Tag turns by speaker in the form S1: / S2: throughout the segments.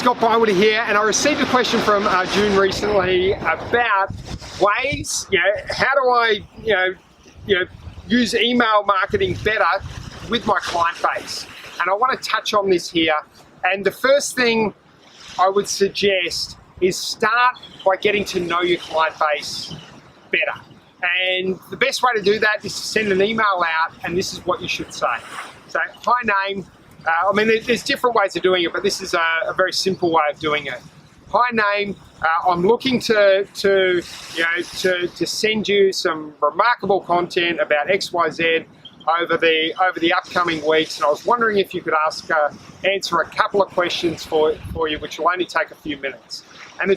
S1: Scott Bywater here, and I received a question from June recently about ways, how do I, use email marketing better with my client base? And I want to touch on this here. And the first thing I would suggest is start by getting to know your client base better. And the best way to do that is to send an email out, and this is what you should say. So, hi name. There's different ways of doing it, but this is a very simple way of doing it. Hi name. I'm looking to send you some remarkable content about XYZ over the upcoming weeks, and I was wondering if you could answer a couple of questions for you, which will only take a few minutes. And the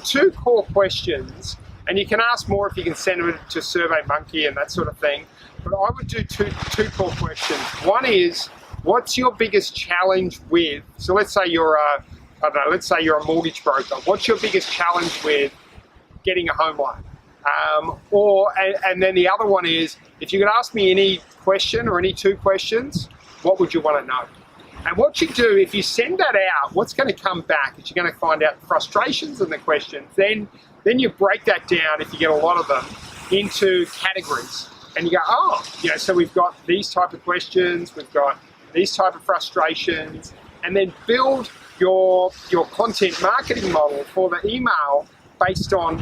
S1: two core questions, and you can ask more if you can send them to SurveyMonkey and that sort of thing, but I would do two core questions. One is, what's your biggest challenge with, so let's say you're a mortgage broker. What's your biggest challenge with getting a home loan? And then the other one is, if you could ask me any question or any two questions, what would you want to know? And what you do, if you send that out, what's going to come back is you're going to find out the frustrations and the questions. Then you break that down, if you get a lot of them, into categories. And you go, so we've got these type of questions, we've got these type of frustrations, and then build your content marketing model for the email based on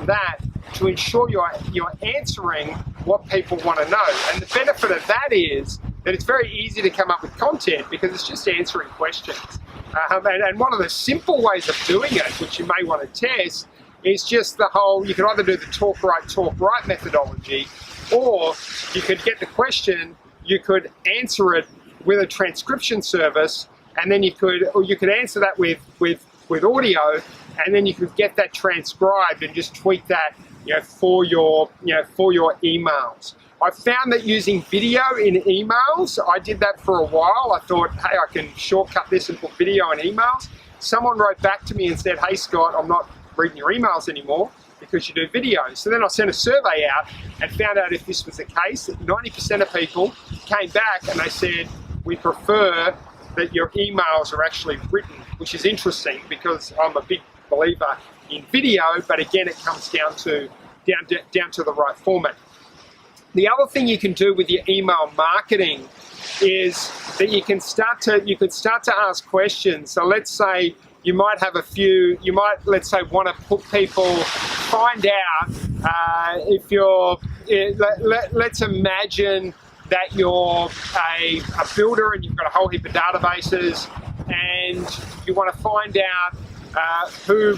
S1: that, to ensure you're answering what people want to know. And the benefit of that is that it's very easy to come up with content because it's just answering questions. And one of the simple ways of doing it, which you may want to test, is just the whole, you could either do the talk right methodology, or you could get the question, you could answer it with a transcription service, and then you could answer that with audio, and then you could get that transcribed and just tweak that for your emails. I found that using video in emails, I did that for a while. I thought, hey, I can shortcut this and put video in emails. Someone wrote back to me and said, hey Scott, I'm not reading your emails anymore because you do video. So then I sent a survey out and found out if this was the case. 90% of people came back and they said, we prefer that your emails are actually written, which is interesting because I'm a big believer in video, but again, it comes down to the right format. The other thing you can do with your email marketing is that you could start to ask questions. So let's say you might have let's say want to put people, find out if you're, let's imagine that you're a builder and you've got a whole heap of databases, and you want to find out who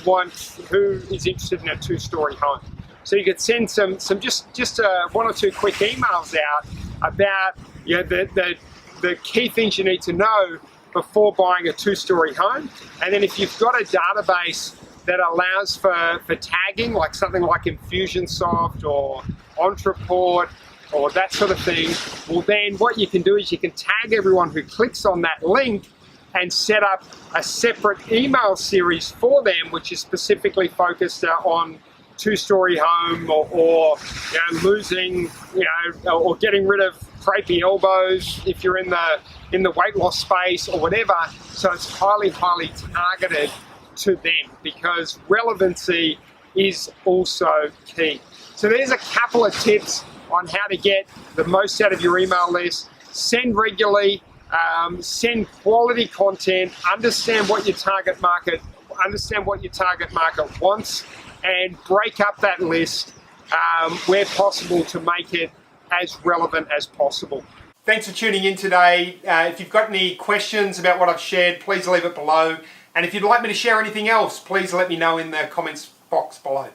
S1: is interested in a two-story home. So you could send just one or two quick emails out about the key things you need to know before buying a two-story home. And then if you've got a database that allows for tagging, like something like Infusionsoft or Ontraport or that sort of thing, well then what you can do is you can tag everyone who clicks on that link and set up a separate email series for them, which is specifically focused on two-story home or losing, or getting rid of crepey elbows if you're in the weight loss space or whatever. So it's highly targeted to them, because relevancy is also key. So there's a couple of tips on how to get the most out of your email list. Send regularly, send quality content, understand what your target market wants, and break up that list where possible to make it as relevant as possible. Thanks for tuning in today. If you've got any questions about what I've shared, please leave it below. And if you'd like me to share anything else, please let me know in the comments box below.